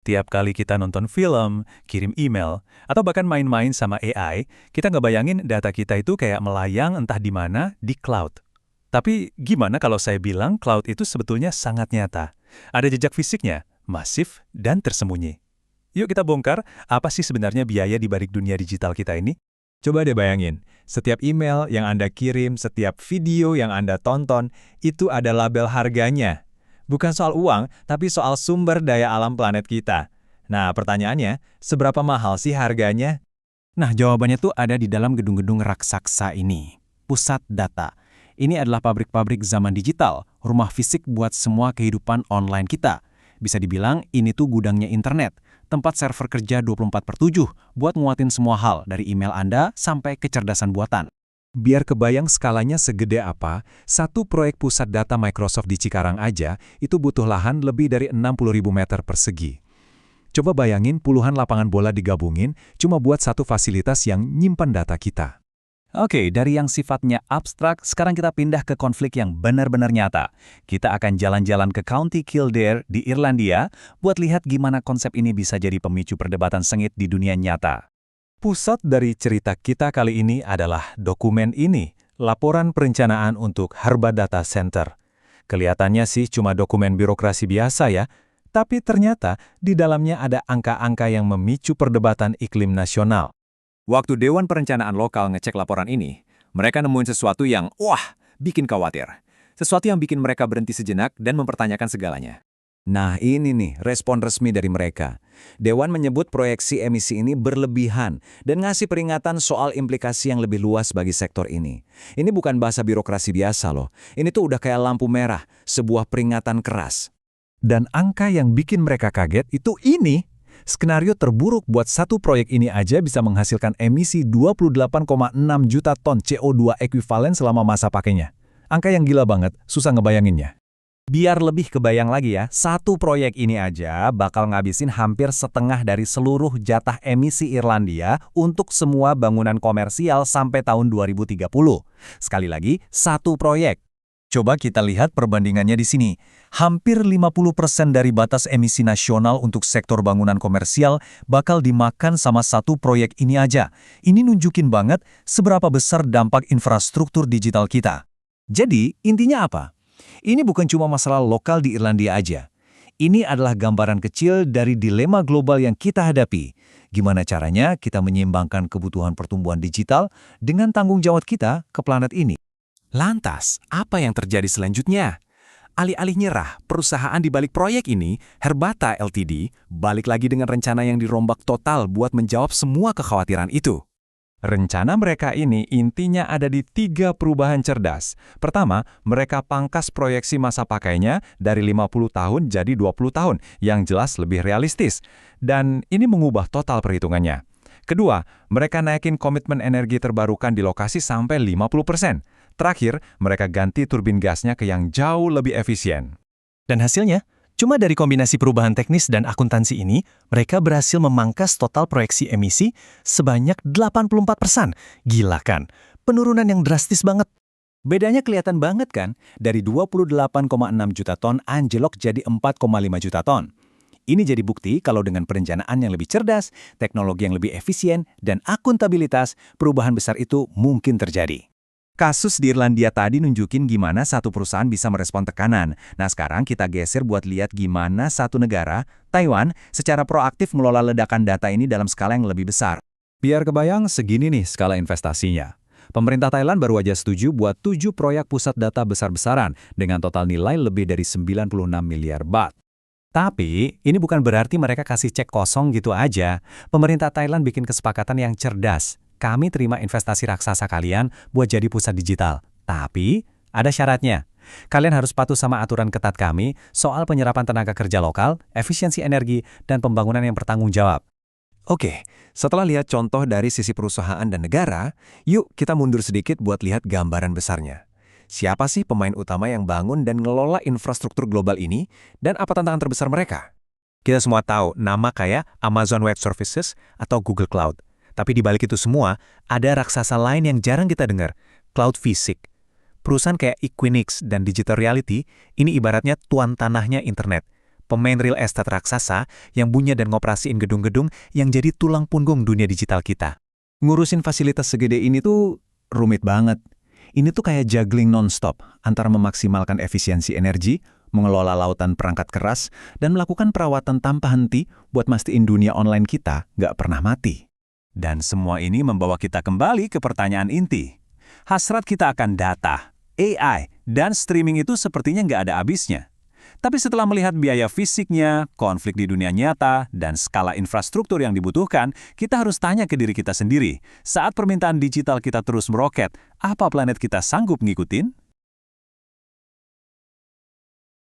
Tiap kali kita nonton film, kirim email, atau bahkan main-main sama AI, kita ngebayangin data kita itu kayak melayang entah di mana di cloud. Tapi gimana kalau saya bilang cloud itu sebetulnya sangat nyata? Ada jejak fisiknya, masif, dan tersembunyi. Yuk kita bongkar apa sih sebenarnya biaya di balik dunia digital kita ini? Coba deh bayangin, setiap email yang Anda kirim, setiap video yang Anda tonton, itu ada label harganya. Bukan soal uang, tapi soal sumber daya alam planet kita. Nah, pertanyaannya, seberapa mahal sih harganya? Nah, jawabannya tuh ada di dalam gedung-gedung raksasa ini. Pusat data. Ini adalah pabrik-pabrik zaman digital, rumah fisik buat semua kehidupan online kita. Bisa dibilang ini tuh gudangnya internet, tempat server kerja 24/7 buat nguatin semua hal dari email Anda sampai kecerdasan buatan. Biar kebayang skalanya segede apa, satu proyek pusat data Microsoft di Cikarang aja itu butuh lahan lebih dari 60.000 meter persegi. Coba bayangin puluhan lapangan bola digabungin cuma buat satu fasilitas yang nyimpan data kita. Oke, dari yang sifatnya abstrak, sekarang kita pindah ke konflik yang benar-benar nyata. Kita akan jalan-jalan ke County Kildare di Irlandia buat lihat gimana konsep ini bisa jadi pemicu perdebatan sengit di dunia nyata. Pusat dari cerita kita kali ini adalah dokumen ini, laporan perencanaan untuk Harba Data Center. Kelihatannya sih cuma dokumen birokrasi biasa ya, tapi ternyata di dalamnya ada angka-angka yang memicu perdebatan iklim nasional. Waktu Dewan Perencanaan Lokal ngecek laporan ini, mereka nemuin sesuatu yang, bikin khawatir. Sesuatu yang bikin mereka berhenti sejenak dan mempertanyakan segalanya. Nah ini nih respon resmi dari mereka. Dewan menyebut proyeksi emisi ini berlebihan dan ngasih peringatan soal implikasi yang lebih luas bagi sektor ini. Ini bukan bahasa birokrasi biasa loh. Ini tuh udah kayak lampu merah, sebuah peringatan keras. Dan angka yang bikin mereka kaget itu ini. Skenario terburuk buat satu proyek ini aja bisa menghasilkan emisi 28,6 juta ton CO2 ekuivalen selama masa pakainya. Angka yang gila banget, susah ngebayanginnya. Biar lebih kebayang lagi ya, satu proyek ini aja bakal ngabisin hampir setengah dari seluruh jatah emisi Irlandia untuk semua bangunan komersial sampai tahun 2030. Sekali lagi, satu proyek. Coba kita lihat perbandingannya di sini. Hampir 50% dari batas emisi nasional untuk sektor bangunan komersial bakal dimakan sama satu proyek ini aja. Ini nunjukin banget seberapa besar dampak infrastruktur digital kita. Jadi, intinya apa? Ini bukan cuma masalah lokal di Irlandia aja. Ini adalah gambaran kecil dari dilema global yang kita hadapi. Gimana caranya kita menyeimbangkan kebutuhan pertumbuhan digital dengan tanggung jawab kita ke planet ini. Lantas, apa yang terjadi selanjutnya? Alih-alih nyerah, perusahaan di balik proyek ini, Herbata Ltd, balik lagi dengan rencana yang dirombak total buat menjawab semua kekhawatiran itu. Rencana mereka ini intinya ada di 3 perubahan cerdas. Pertama, mereka pangkas proyeksi masa pakainya dari 50 tahun jadi 20 tahun, yang jelas lebih realistis. Dan ini mengubah total perhitungannya. Kedua, mereka naikin komitmen energi terbarukan di lokasi sampai 50%. Terakhir, mereka ganti turbin gasnya ke yang jauh lebih efisien. Dan hasilnya? Cuma dari kombinasi perubahan teknis dan akuntansi ini, mereka berhasil memangkas total proyeksi emisi sebanyak 84%. Gila kan? Penurunan yang drastis banget. Bedanya kelihatan banget kan? Dari 28,6 juta ton anjlok jadi 4,5 juta ton. Ini jadi bukti kalau dengan perencanaan yang lebih cerdas, teknologi yang lebih efisien, dan akuntabilitas, perubahan besar itu mungkin terjadi. Kasus di Irlandia tadi nunjukin gimana satu perusahaan bisa merespon tekanan. Nah sekarang kita geser buat lihat gimana satu negara, Taiwan, secara proaktif mengelola ledakan data ini dalam skala yang lebih besar. Biar kebayang segini nih skala investasinya. Pemerintah Thailand baru aja setuju buat 7 proyek pusat data besar-besaran dengan total nilai lebih dari 96 miliar baht. Tapi, ini bukan berarti mereka kasih cek kosong gitu aja. Pemerintah Thailand bikin kesepakatan yang cerdas. Kami terima investasi raksasa kalian buat jadi pusat digital. Tapi, ada syaratnya. Kalian harus patuh sama aturan ketat kami soal penyerapan tenaga kerja lokal, efisiensi energi, dan pembangunan yang bertanggung jawab. Oke, setelah lihat contoh dari sisi perusahaan dan negara, yuk kita mundur sedikit buat lihat gambaran besarnya. Siapa sih pemain utama yang bangun dan ngelola infrastruktur global ini, dan apa tantangan terbesar mereka? Kita semua tahu nama kayak Amazon Web Services atau Google Cloud. Tapi di balik itu semua, ada raksasa lain yang jarang kita dengar, Cloud Physics. Perusahaan kayak Equinix dan Digital Reality, ini ibaratnya tuan tanahnya internet. pemain real estate raksasa yang punya dan ngoperasiin gedung-gedung yang jadi tulang punggung dunia digital kita. Ngurusin fasilitas segede ini tuh rumit banget. Ini tuh kayak juggling non-stop antara memaksimalkan efisiensi energi, mengelola lautan perangkat keras, dan melakukan perawatan tanpa henti buat mastiin dunia online kita nggak pernah mati. Dan semua ini membawa kita kembali ke pertanyaan inti. Hasrat kita akan data, AI, dan streaming itu sepertinya nggak ada habisnya. Tapi setelah melihat biaya fisiknya, konflik di dunia nyata, dan skala infrastruktur yang dibutuhkan, kita harus tanya ke diri kita sendiri, saat permintaan digital kita terus meroket, apa planet kita sanggup ngikutin?